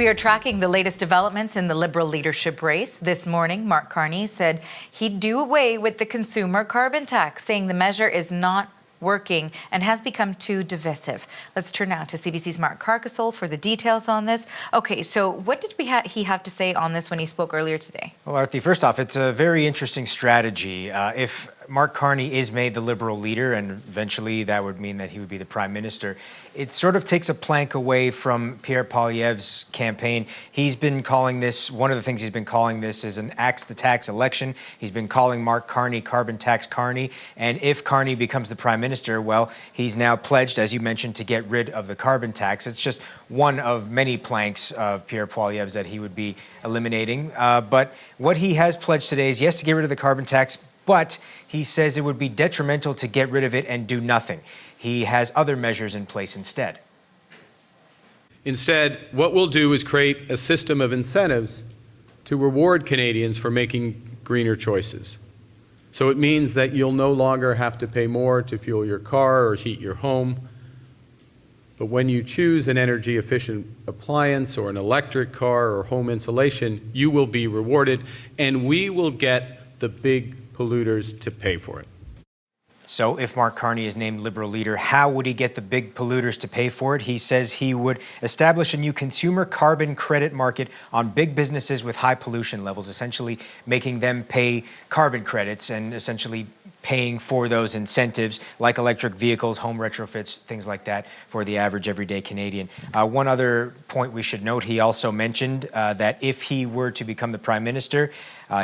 We are tracking the latest developments in the Liberal leadership race. This morning, Mark Carney said he'd do away with the consumer carbon tax, saying the measure is not working and has become too divisive. Let's turn now to CBC's Mark Carney for the details on this. Okay, so what did he have to say on this when he spoke earlier today? Well, Arthi, first off, it's a very interesting strategy. If Mark Carney is made the Liberal leader, and eventually that would mean that he would be the Prime Minister, it sort of takes a plank away from Pierre Poilievre's campaign. He's been calling this, one of the things he's been calling this is an axe the tax election. He's been calling Mark Carney carbon tax Carney. And if Carney becomes the Prime Minister, well, he's now pledged, as you mentioned, to get rid of the carbon tax. It's just one of many planks of Pierre Poilievre's that he would be eliminating. But what he has pledged today is, yes, to get rid of the carbon tax, but he says it would be detrimental to get rid of it and do nothing. He has other measures in place instead. Instead, what we'll do is create a system of incentives to reward Canadians for making greener choices. So it means that you'll no longer have to pay more to fuel your car or heat your home. But when you choose an energy-efficient appliance or an electric car or home insulation, you will be rewarded, and we will get the big polluters to pay for it. So if Mark Carney is named Liberal leader, how would he get the big polluters to pay for it? He says he would establish a new consumer carbon credit market on big businesses with high pollution levels, essentially making them pay carbon credits and essentially paying for those incentives like electric vehicles, home retrofits, things like that for the average everyday Canadian. One other point we should note, he also mentioned that if he were to become the Prime Minister,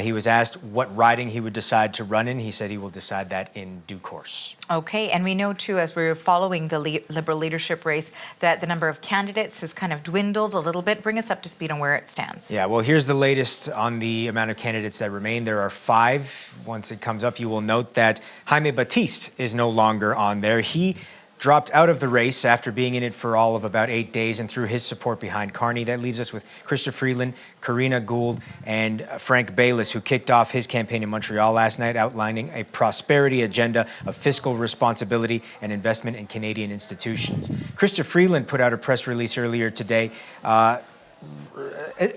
he was asked what riding he would decide to run in. He said he will decide that in due course. Okay, and we know too, as we're following the Liberal leadership race, that the number of candidates has kind of dwindled a little bit. Bring us up to speed on where it stands. Yeah, well, here's the latest on the amount of candidates that remain. There are 5. Once it comes up, you will note that Jaime Batiste is no longer on there. He dropped out of the race after being in it for all of about 8 days and threw his support behind Carney. That leaves us with Chrystia Freeland, Karina Gould, and Frank Baylis, who kicked off his campaign in Montreal last night, outlining a prosperity agenda of fiscal responsibility and investment in Canadian institutions. Chrystia Freeland put out a press release earlier today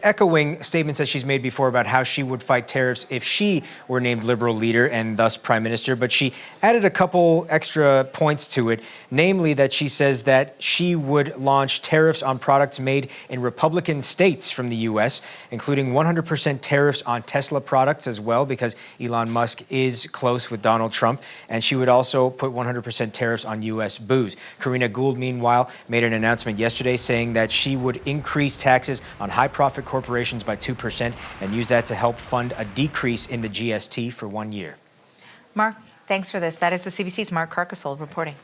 echoing statements that she's made before about how she would fight tariffs if she were named Liberal leader and thus Prime Minister, but she added a couple extra points to it, namely that she says that she would launch tariffs on products made in Republican states from the U.S., including 100% tariffs on Tesla products as well, because Elon Musk is close with Donald Trump, and she would also put 100% tariffs on U.S. booze. Karina Gould, meanwhile, made an announcement yesterday saying that she would increase taxes on high-profit corporations by 2% and use that to help fund a decrease in the GST for 1 year. Mark, thanks for this. That is the CBC's Mark Carney reporting.